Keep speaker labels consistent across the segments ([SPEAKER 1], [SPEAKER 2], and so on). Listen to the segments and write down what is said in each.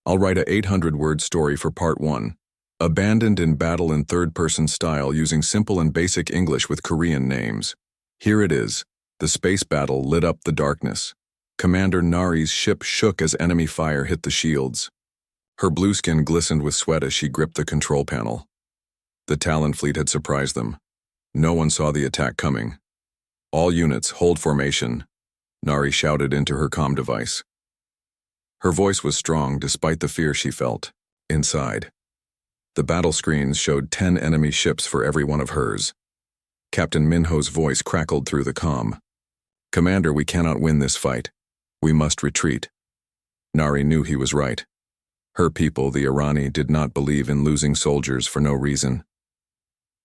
[SPEAKER 1] I'll write a 800-word story for part 1. Abandoned in battle in third-person style using simple and basic English with Korean names. Here it is. The space battle lit up the darkness. Commander Nari's ship shook as enemy fire hit the shields. Her blue skin glistened with sweat as she gripped the control panel. The Talon fleet had surprised them. No one saw the attack coming. All units, hold formation, Nari shouted into her comm device. Her voice was strong despite the fear she felt. Inside, the battle screens showed 10 enemy ships for every one of hers. Captain Minho's voice crackled through the comm. Commander, we cannot win this fight. We must retreat. Nari knew he was right. Her people, the Irani, did not believe in losing soldiers for no reason.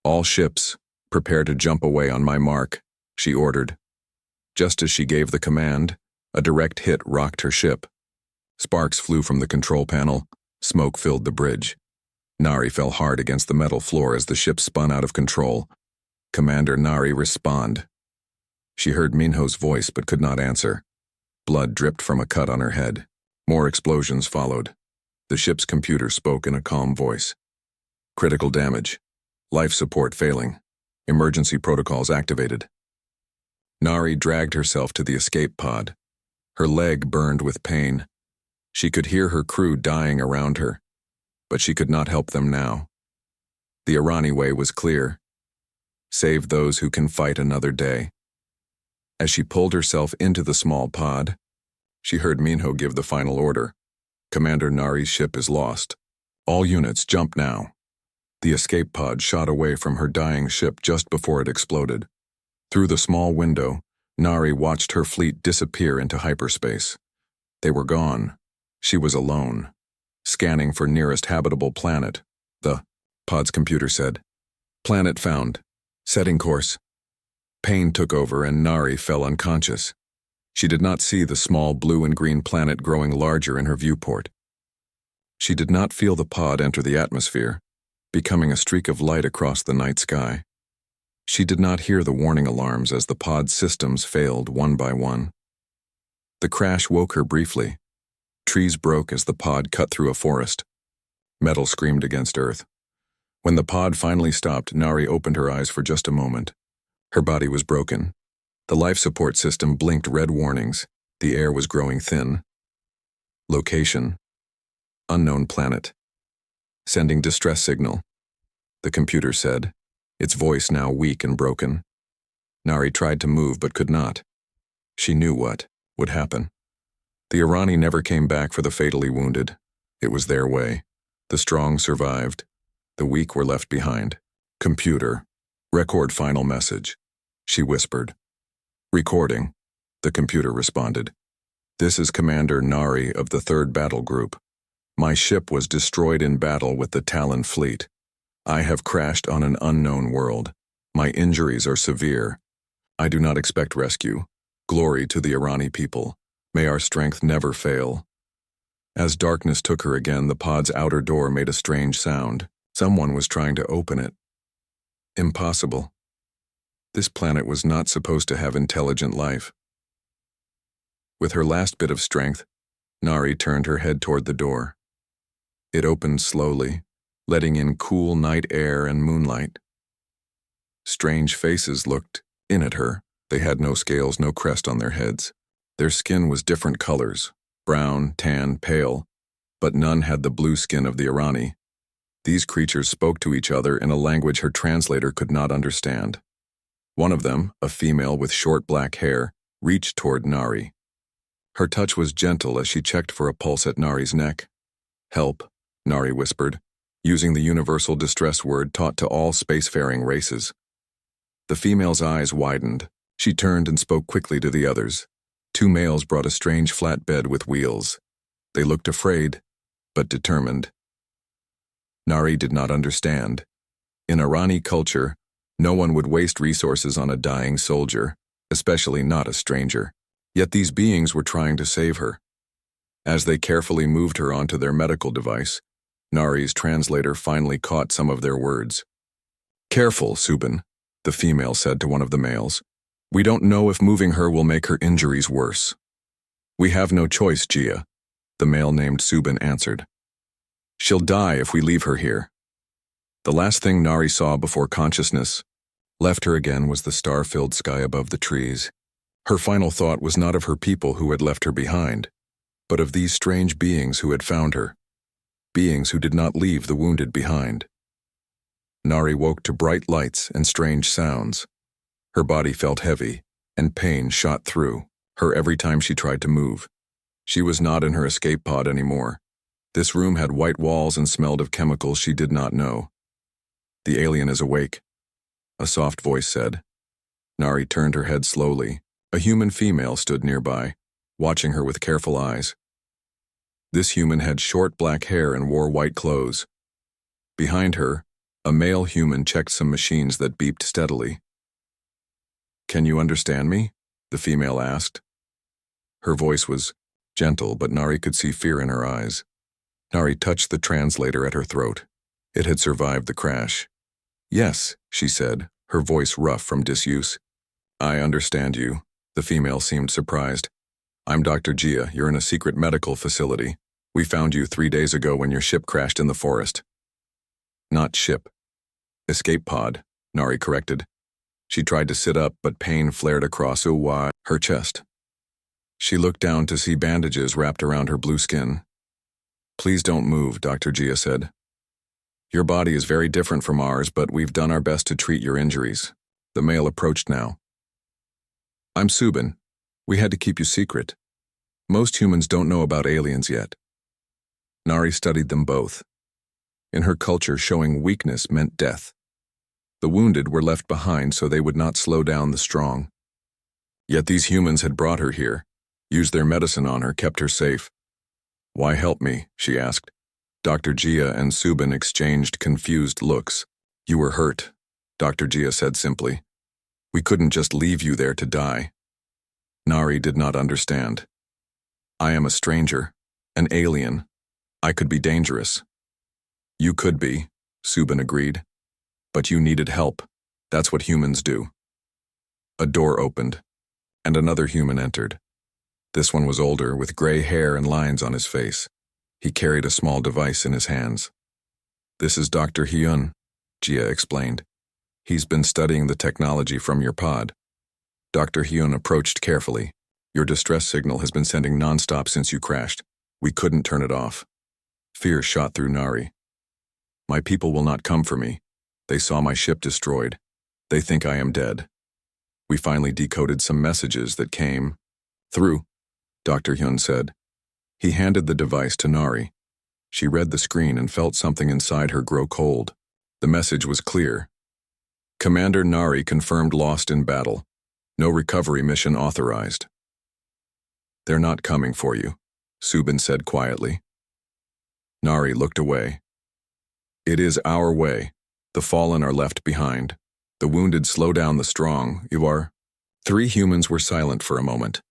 [SPEAKER 1] All ships, prepare to jump away on my mark, she ordered. Just as she gave the command, a direct hit rocked her ship. Sparks flew from the control panel, smoke filled the bridge. Nari fell hard against the metal floor as the ship spun out of control. Commander Nari, respond. She heard Minho's voice but could not answer. Blood dripped from a cut on her head. More explosions followed. The ship's computer spoke in a calm voice. Critical damage. Life support failing. Emergency protocols activated. Nari dragged herself to the escape pod. Her leg burned with pain. She could hear her crew dying around her, but she could not help them now. The Irani way was clear. Save those who can fight another day. As she pulled herself into the small pod, she heard Minho give the final order. Commander Nari's ship is lost. All units jump now. The escape pod shot away from her dying ship just before it exploded. Through the small window, Nari watched her fleet disappear into hyperspace. They were gone. She was alone, scanning for nearest habitable planet. The pod's computer said, "Planet found. Setting course." Pain took over and Nari fell unconscious. She did not see the small blue and green planet growing larger in her viewport. She did not feel the pod enter the atmosphere, becoming a streak of light across the night sky. She did not hear the warning alarms as the pod's systems failed one by one. The crash woke her briefly. Trees broke as the pod cut through a forest. Metal screamed against earth. When the pod finally stopped, Nari opened her eyes for just a moment. Her body was broken. The life support system blinked red warnings. The air was growing thin. Location: unknown planet. Sending distress signal, the computer said, its voice now weak and broken. Nari tried to move but could not. She knew what would happen. The Irani never came back for the fatally wounded. It was their way. The strong survived. The weak were left behind. Computer, record final message, she whispered. Recording, the computer responded. This is Commander Nari of the 3rd Battle Group. My ship was destroyed in battle with the Talon fleet. I have crashed on an unknown world. My injuries are severe. I do not expect rescue. Glory to the Irani people. May our strength never fail. As darkness took her again, the pod's outer door made a strange sound. Someone was trying to open it. Impossible. This planet was not supposed to have intelligent life. With her last bit of strength, Nari turned her head toward the door. It opened slowly, letting in cool night air and moonlight. Strange faces looked in at her. They had no scales, no crest on their heads. Their skin was different colors, brown, tan, pale, but none had the blue skin of the Irani. These creatures spoke to each other in a language her translator could not understand. One of them, a female with short black hair, reached toward Nari. Her touch was gentle as she checked for a pulse at Nari's neck. Help, Nari whispered, using the universal distress word taught to all spacefaring races. The female's eyes widened. She turned and spoke quickly to the others. 2 males brought a strange flatbed with wheels. They looked afraid, but determined. Nari did not understand. In Irani culture, no one would waste resources on a dying soldier, especially not a stranger. Yet these beings were trying to save her. As they carefully moved her onto their medical device, Nari's translator finally caught some of their words. Careful, Subin, the female said to one of the males. We don't know if moving her will make her injuries worse. We have no choice, Gia. the male named Subin answered. She'll die if we leave her here. The last thing Nari saw before consciousness left her again was the star-filled sky above the trees. Her final thought was not of her people who had left her behind, but of these strange beings who had found her, beings who did not leave the wounded behind. Nari woke to bright lights and strange sounds. Her body felt heavy, and pain shot through her every time she tried to move. She was not in her escape pod anymore. This room had white walls and smelled of chemicals she did not know. The alien is awake, a soft voice said. Nari turned her head slowly. A human female stood nearby, watching her with careful eyes. This human had short black hair and wore white clothes. Behind her, a male human checked some machines that beeped steadily. Can you understand me? The female asked. Her voice was gentle, but Nari could see fear in her eyes. Nari touched the translator at her throat. It had survived the crash. Yes, she said, her voice rough from disuse. I understand you. The female seemed surprised. I'm Dr. Gia. You're in a secret medical facility. We found you 3 days ago when your ship crashed in the forest. Not ship. Escape pod, Nari corrected. She tried to sit up, but pain flared across her chest. She looked down to see bandages wrapped around her blue skin. Please don't move, Dr. Gia said. Your body is very different from ours, but we've done our best to treat your injuries. The male approached now. I'm Subin. We had to keep you secret. Most humans don't know about aliens yet. Nari studied them both. In her culture, showing weakness meant death. The wounded were left behind so they would not slow down the strong. Yet these humans had brought her here, used their medicine on her, kept her safe. Why help me? She asked. Dr. Gia and Subin exchanged confused looks. You were hurt, Dr. Gia said simply. We couldn't just leave you there to die. Nari did not understand. I am a stranger, an alien. I could be dangerous. You could be, Subin agreed. But you needed help. That's what humans do. A door opened, and another human entered. This one was older, with gray hair and lines on his face. He carried a small device in his hands. This is Dr. Hyun, Gia explained. He's been studying the technology from your pod. Dr. Hyun approached carefully. Your distress signal has been sending nonstop since you crashed. We couldn't turn it off. Fear shot through Nari. My people will not come for me. They saw my ship destroyed. They think I am dead. We finally decoded some messages that came through, Dr. Hyun said. He handed the device to Nari. She read the screen and felt something inside her grow cold. The message was clear. Commander Nari confirmed lost in battle. No recovery mission authorized. They're not coming for you, Subin said quietly. Nari looked away. It is our way. The fallen are left behind. The wounded slow down the strong. You are. 3 humans were silent for a moment.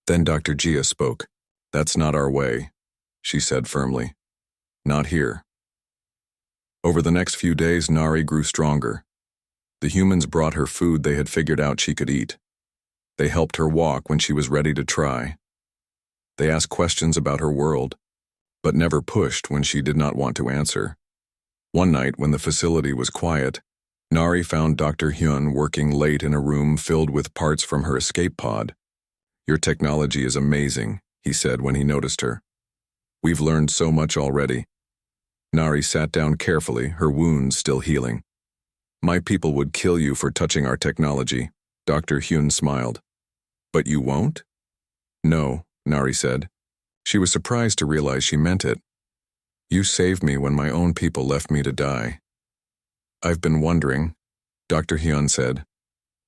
[SPEAKER 1] Then Dr. Gia spoke. That's not our way, she said firmly. Not here. Over the next few days, Nari grew stronger. The humans brought her food they had figured out she could eat. They helped her walk when she was ready to try. They asked questions about her world, but never pushed when she did not want to answer. One night, when the facility was quiet, Nari found Dr. Hyun working late in a room filled with parts from her escape pod. Your technology is amazing, he said when he noticed her. We've learned so much already. Nari sat down carefully, her wounds still healing. My people would kill you for touching our technology, Dr. Hyun smiled. But you won't? No, Nari said. She was surprised to realize she meant it. You saved me when my own people left me to die. I've been wondering, Dr. Hyun said.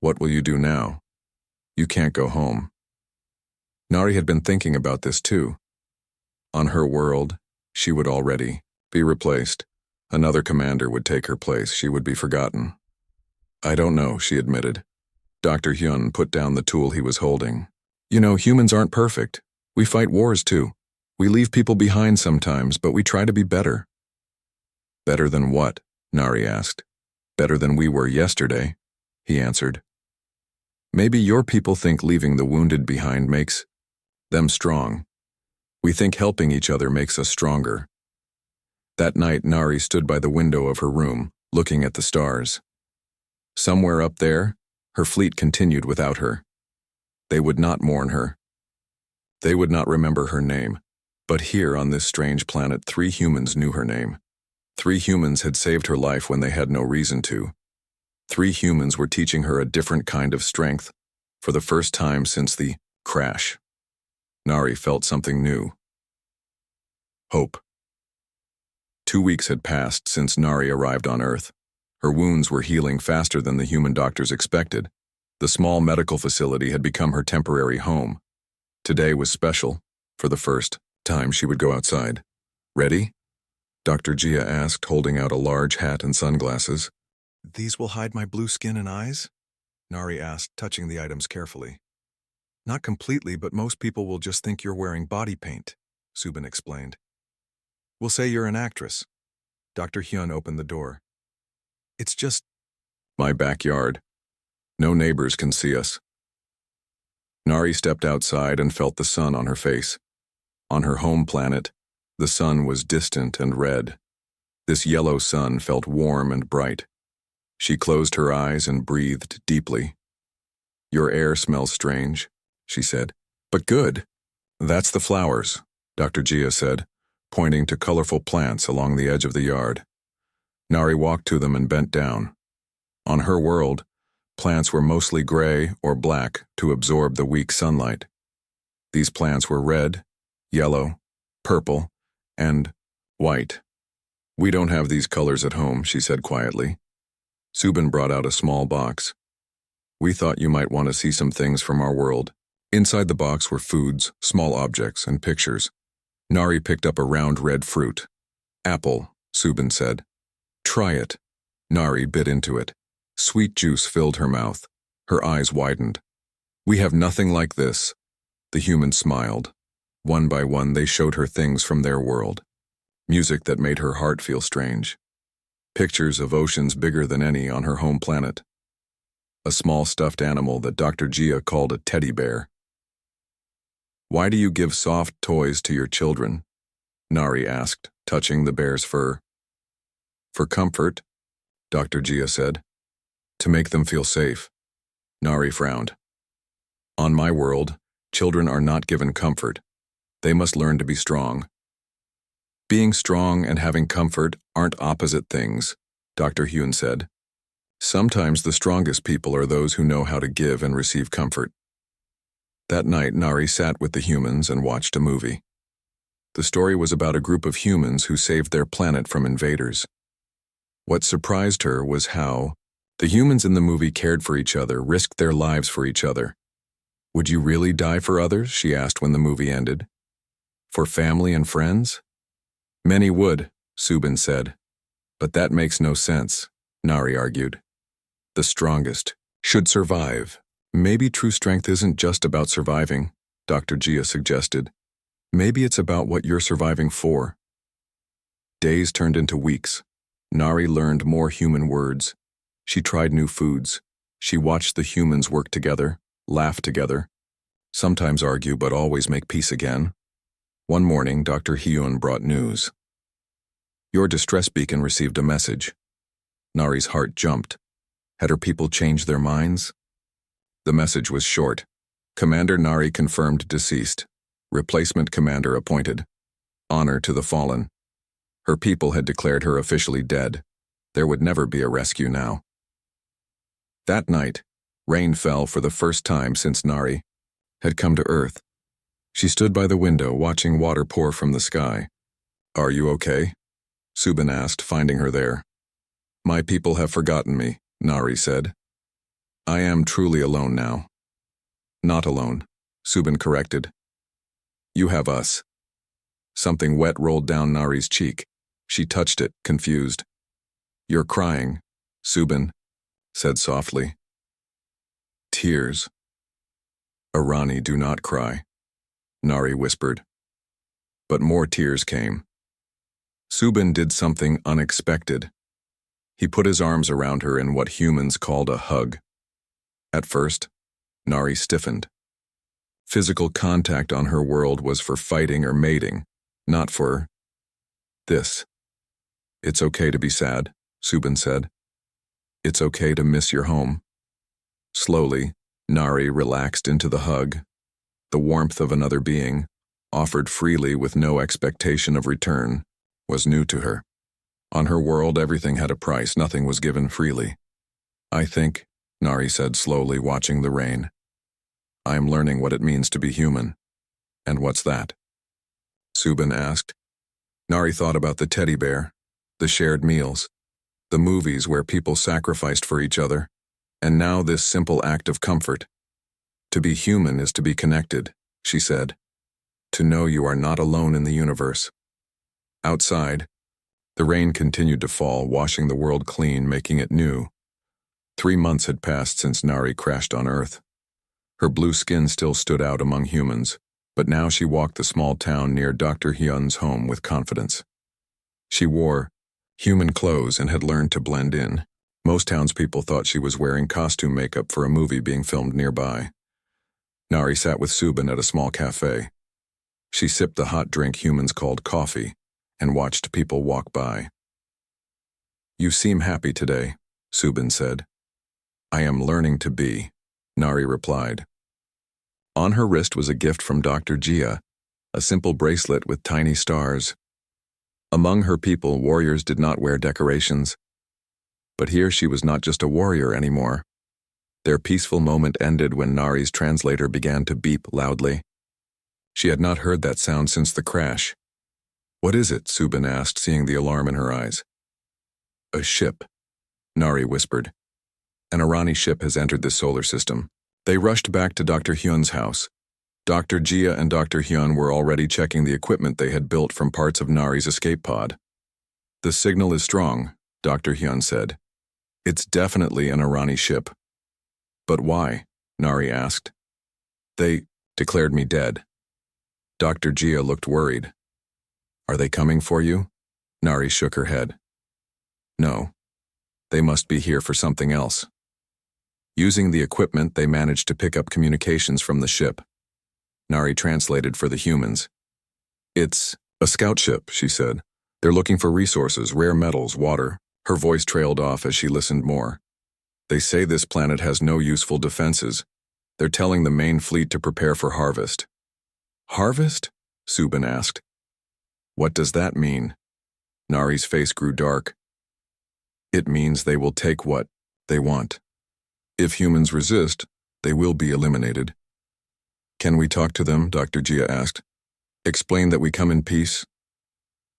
[SPEAKER 1] What will you do now? You can't go home. Nari had been thinking about this too. On her world, she would already be replaced. Another commander would take her place. She would be forgotten. I don't know, she admitted. Dr. Hyun put down the tool he was holding. You know, humans aren't perfect. We fight wars too. We leave people behind sometimes, but we try to be better. Better than what? Nari asked. Better than we were yesterday, he answered. Maybe your people think leaving the wounded behind makes them strong. We think helping each other makes us stronger. That night, Nari stood by the window of her room, looking at the stars. Somewhere up there, her fleet continued without her. They would not mourn her. They would not remember her name. But here on this strange planet, 3 humans knew her name. 3 humans had saved her life when they had no reason to. 3 humans were teaching her a different kind of strength, for the first time since the crash. Nari felt something new. Hope. 2 weeks had passed since Nari arrived on Earth. Her wounds were healing faster than the human doctors expected. The small medical facility had become her temporary home. Today was special. For the first time, she would go outside. Ready? Dr. Gia asked, holding out a large hat and sunglasses. These will hide my blue skin and eyes? Nari asked, touching the items carefully. Not completely, but most people will just think you're wearing body paint, Subin explained. We'll say you're an actress. Dr. Hyun opened the door. It's just my backyard. No neighbors can see us. Nari stepped outside and felt the sun on her face. On her home planet, the sun was distant and red. This yellow sun felt warm and bright. She closed her eyes and breathed deeply. Your air smells strange, she said. But good. That's the flowers, Dr. Gia said, pointing to colorful plants along the edge of the yard. Nari walked to them and bent down. On her world, plants were mostly gray or black to absorb the weak sunlight. These plants were red, yellow, purple, and white. We don't have these colors at home, she said quietly. Subin brought out a small box. We thought you might want to see some things from our world. Inside the box were foods, small objects, and pictures. Nari picked up a round red fruit. Apple, Subin said. Try it. Nari bit into it. Sweet juice filled her mouth. Her eyes widened. We have nothing like this. The humans smiled. One by one, they showed her things from their world. Music that made her heart feel strange. Pictures of oceans bigger than any on her home planet. A small stuffed animal that Dr. Gia called a teddy bear. Why do you give soft toys to your children? Nari asked, touching the bear's fur. For comfort, Dr. Gia said. To make them feel safe. Nari frowned. On my world, children are not given comfort. They must learn to be strong. Being strong and having comfort aren't opposite things, Dr. Hyun said. Sometimes the strongest people are those who know how to give and receive comfort. That night, Nari sat with the humans and watched a movie. The story was about a group of humans who saved their planet from invaders. What surprised her was how the humans in the movie cared for each other, risked their lives for each other. Would you really die for others? She asked when the movie ended. For family and friends? Many would, Subin said. But that makes no sense, Nari argued. The strongest should survive. Maybe true strength isn't just about surviving, Dr. Gia suggested. Maybe it's about what you're surviving for. Days turned into weeks. Nari learned more human words. She tried new foods. She watched the humans work together, laugh together, sometimes argue but always make peace again. One morning, Dr. Hyun brought news. Your distress beacon received a message. Nari's heart jumped. Had her people changed their minds? The message was short. Commander Nari confirmed deceased. Replacement commander appointed. Honor to the fallen. Her people had declared her officially dead. There would never be a rescue now. That night, rain fell for the first time since Nari had come to Earth. She stood by the window watching water pour from the sky. Are you okay? Subin asked, finding her there. My people have forgotten me, Nari said. I am truly alone now. Not alone, Subin corrected. You have us. Something wet rolled down Nari's cheek. She touched it, confused. You're crying, Subin said softly. Tears. Arani, do not cry, Nari whispered. But more tears came. Subin did something unexpected. He put his arms around her in what humans called a hug. At first, Nari stiffened. Physical contact on her world was for fighting or mating, not for this. It's okay to be sad, Subin said. It's okay to miss your home. Slowly, Nari relaxed into the hug. The warmth of another being, offered freely with no expectation of return, was new to her. On her world, everything had a price, nothing was given freely. I think, Nari said slowly, watching the rain, I am learning what it means to be human. And what's that? Subin asked. Nari thought about the teddy bear, the shared meals, the movies where people sacrificed for each other, and now this simple act of comfort. To be human is to be connected, she said. To know you are not alone in the universe. Outside, the rain continued to fall, washing the world clean, making it new. 3 months had passed since Nari crashed on Earth. Her blue skin still stood out among humans, but now she walked the small town near Dr. Hyun's home with confidence. She wore human clothes and had learned to blend in. Most townspeople thought she was wearing costume makeup for a movie being filmed nearby. Nari sat with Subin at a small cafe. She sipped the hot drink humans called coffee and watched people walk by. You seem happy today, Subin said. I am learning to be, Nari replied. On her wrist was a gift from Dr. Jia, a simple bracelet with tiny stars. Among her people, warriors did not wear decorations. But here she was not just a warrior anymore. Their peaceful moment ended when Nari's translator began to beep loudly. She had not heard that sound since the crash. What is it? Subin asked, seeing the alarm in her eyes. A ship, Nari whispered. An Irani ship has entered the solar system. They rushed back to Dr. Hyun's house. Dr. Jia and Dr. Hyun were already checking the equipment they had built from parts of Nari's escape pod. The signal is strong, Dr. Hyun said. It's definitely an Irani ship. But why? Nari asked. They declared me dead. Dr. Jia looked worried. Are they coming for you? Nari shook her head. No. They must be here for something else. Using the equipment, they managed to pick up communications from the ship. Nari translated for the humans. It's a scout ship, she said. They're looking for resources, rare metals, water. Her voice trailed off as she listened more. They say this planet has no useful defenses. They're telling the main fleet to prepare for harvest. Harvest? Subin asked. What does that mean? Nari's face grew dark. It means they will take what they want. If humans resist, they will be eliminated. Can we talk to them? Dr. Jia asked. Explain that we come in peace.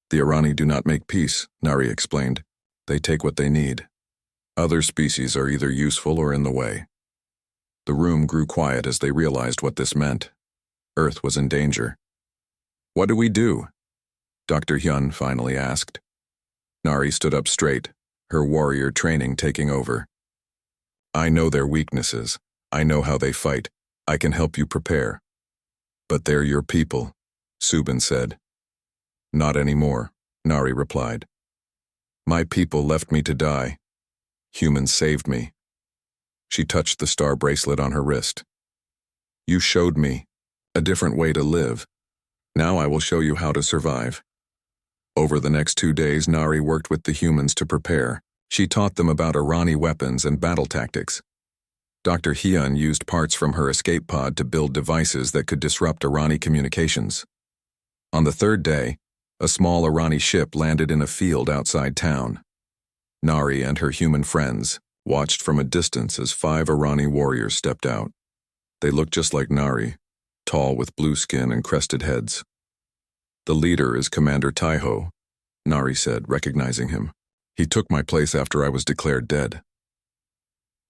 [SPEAKER 1] The Irani do not make peace, Nari explained. They take what they need. Other species are either useful or in the way. The room grew quiet as they realized what this meant. Earth was in danger. What do we do? Dr. Hyun finally asked. Nari stood up straight, her warrior training taking over. I know their weaknesses. I know how they fight. I can help you prepare. But they're your people, Subin said. Not anymore, Nari replied. My people left me to die. Humans saved me. She touched the star bracelet on her wrist. You showed me a different way to live. Now I will show you how to survive. Over the next 2 days, Nari worked with the humans to prepare. She taught them about Irani weapons and battle tactics. Dr. Hyun used parts from her escape pod to build devices that could disrupt Irani communications. On the 3rd day, a small Irani ship landed in a field outside town. Nari and her human friends watched from a distance as 5 Irani warriors stepped out. They looked just like Nari, tall with blue skin and crested heads. The leader is Commander Taiho, Nari said, recognizing him. He took my place after I was declared dead.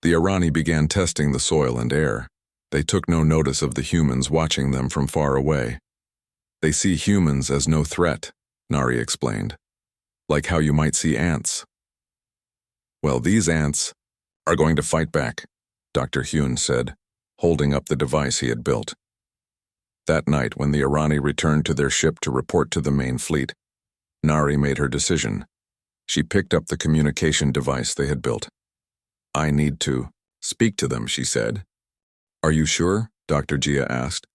[SPEAKER 1] The Irani began testing the soil and air. They took no notice of the humans watching them from far away. They see humans as no threat, Nari explained, like how you might see ants. Well, these ants are going to fight back, Dr. Hyun said, holding up the device he had built. That night, when the Irani returned to their ship to report to the main fleet, Nari made her decision. She picked up the communication device they had built. I need to speak to them, she said. Are you sure? Dr. Jia asked.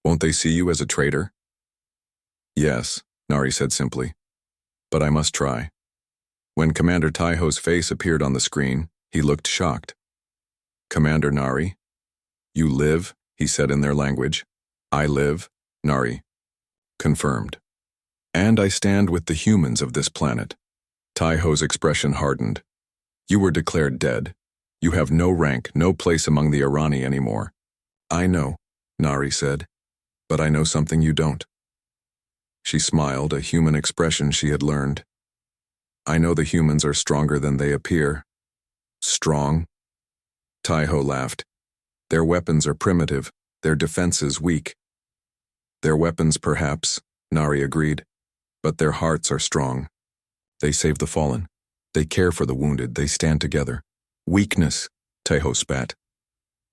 [SPEAKER 1] Won't they see you as a traitor? Yes, Nari said simply. But I must try. When Commander Taiho's face appeared on the screen, he looked shocked. Commander Nari? You live, he said in their language. I live, Nari. Confirmed. And I stand with the humans of this planet. Taiho's expression hardened. You were declared dead. You have no rank, no place among the Irani anymore. I know, Nari said, but I know something you don't. She smiled, a human expression she had learned. I know the humans are stronger than they appear. Strong? Taiho laughed. Their weapons are primitive, their defenses weak. Their weapons, perhaps, Nari agreed, but their hearts are strong. They save the fallen. They care for the wounded. They stand together. Weakness, Taiho spat.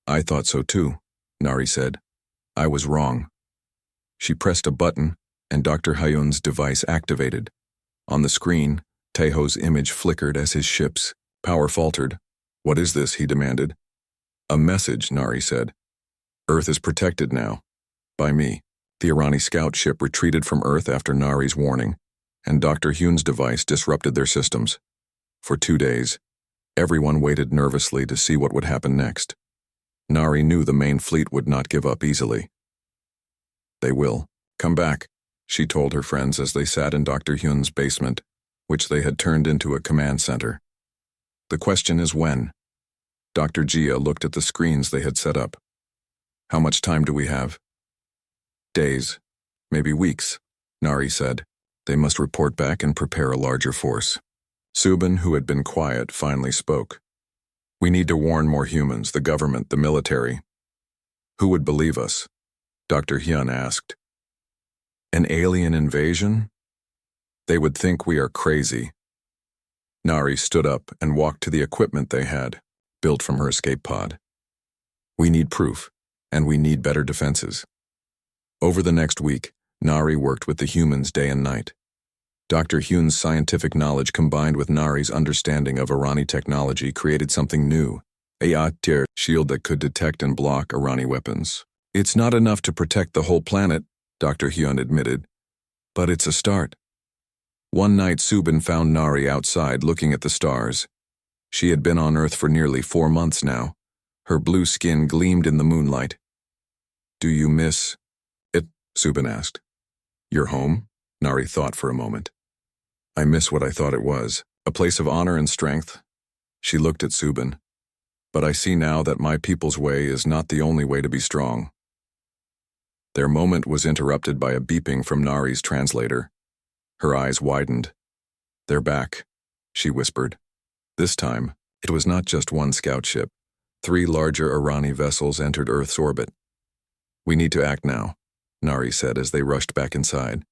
[SPEAKER 1] I thought so too, Nari said. I was wrong. She pressed a button, and Dr. Hyun's device activated. On the screen, Taiho's image flickered as his ship's power faltered. What is this? He demanded. A message, Nari said. Earth is protected now. By me. The Irani scout ship retreated from Earth after Nari's warning, and Dr. Hyun's device disrupted their systems. For 2 days, everyone waited nervously to see what would happen next. Nari knew the main fleet would not give up easily. They will. Come back, she told her friends as they sat in Dr. Hyun's basement, which they had turned into a command center. The question is when. Dr. Jia looked at the screens they had set up. How much time do we have? Days, maybe weeks, Nari said. They must report back and prepare a larger force. Subin, who had been quiet, finally spoke. We need to warn more humans, the government, the military. Who would believe us? Dr. Hyun asked. An alien invasion? They would think we are crazy. Nari stood up and walked to the equipment they had, built from her escape pod. We need proof, and we need better defenses. Over the next week, Nari worked with the humans day and night. Dr. Hyun's scientific knowledge combined with Nari's understanding of Irani technology created something new, a Atir shield that could detect and block Irani weapons. It's not enough to protect the whole planet, Dr. Hyun admitted, but it's a start. One night Subin found Nari outside looking at the stars. She had been on Earth for nearly 4 months now. Her blue skin gleamed in the moonlight. Do you miss it? Subin asked. Your home? Nari thought for a moment. I miss what I thought it was, a place of honor and strength. She looked at Subin. But I see now that my people's way is not the only way to be strong. Their moment was interrupted by a beeping from Nari's translator. Her eyes widened. They're back, she whispered. This time, it was not just one scout ship. 3 larger Irani vessels entered Earth's orbit. We need to act now, Nari said as they rushed back inside.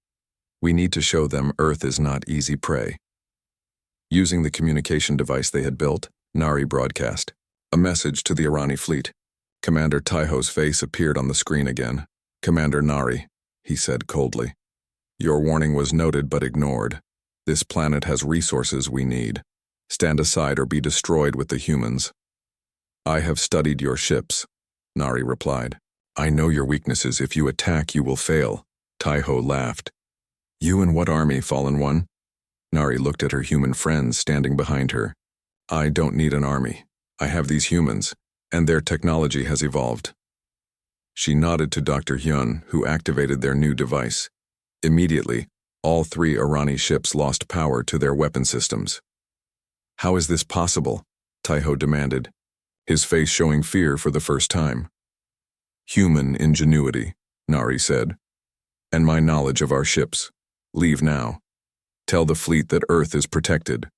[SPEAKER 1] We need to show them Earth is not easy prey. Using the communication device they had built, Nari broadcast a message to the Irani fleet. Commander Taiho's face appeared on the screen again. Commander Nari, he said coldly. Your warning was noted but ignored. This planet has resources we need. Stand aside or be destroyed with the humans. I have studied your ships, Nari replied. I know your weaknesses. If you attack, you will fail. Taiho laughed. You and what army, Fallen One? Nari looked at her human friends standing behind her. I don't need an army. I have these humans, and their technology has evolved. She nodded to Dr. Hyun, who activated their new device. Immediately, all 3 Irani ships lost power to their weapon systems. How is this possible? Taiho demanded, his face showing fear for the first time. Human ingenuity, Nari said, and my knowledge of our ships. Leave now. Tell the fleet that Earth is protected.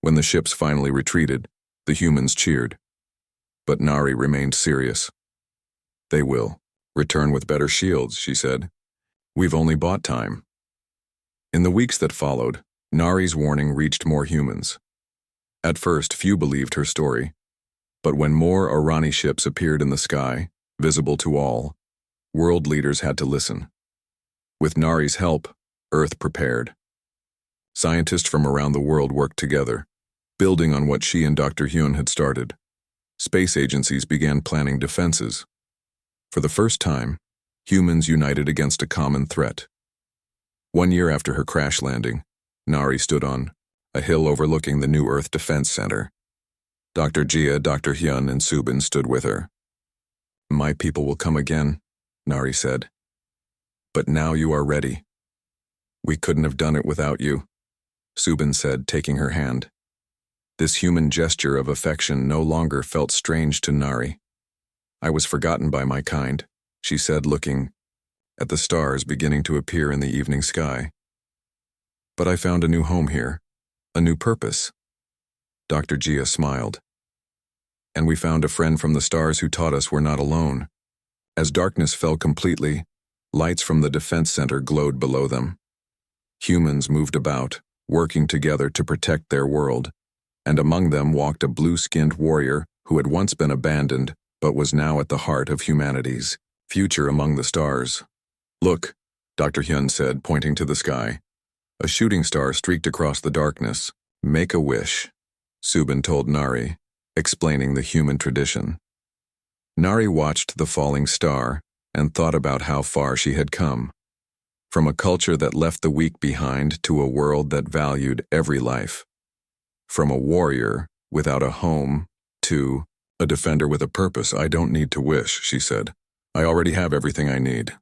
[SPEAKER 1] When the ships finally retreated, the humans cheered. But Nari remained serious. They will. Return with better shields, she said. We've only bought time. In the weeks that followed, Nari's warning reached more humans. At first, few believed her story. But when more Irani ships appeared in the sky, visible to all, world leaders had to listen. With Nari's help, Earth prepared. Scientists from around the world worked together, building on what she and Dr. Hyun had started. Space agencies began planning defenses. For the first time, Humans united against a common threat. 1 year after her crash landing, Nari stood on a hill overlooking the New Earth Defense Center. Dr. Jia, Dr. Hyun, and Subin stood with her. "My people will come again," Nari said. "But now you are ready." "We couldn't have done it without you," Subin said, taking her hand. This human gesture of affection no longer felt strange to Nari. "I was forgotten by my kind," she said, looking at the stars beginning to appear in the evening sky. "But I found a new home here, a new purpose." Dr. Jia smiled. "And we found a friend from the stars who taught us we're not alone." As darkness fell completely, lights from the defense center glowed below them. Humans moved about, working together to protect their world, and among them walked a blue-skinned warrior who had once been abandoned but was now at the heart of humanity's future among the stars. "Look," Dr. Hyun said, pointing to the sky. A shooting star streaked across the darkness. "Make a wish," Subin told Nari, explaining the human tradition. Nari watched the falling star and thought about how far she had come. From a culture that left the weak behind to a world that valued every life. From a warrior without a home to a defender with a purpose. "I don't need to wish," she said. "I already have everything I need."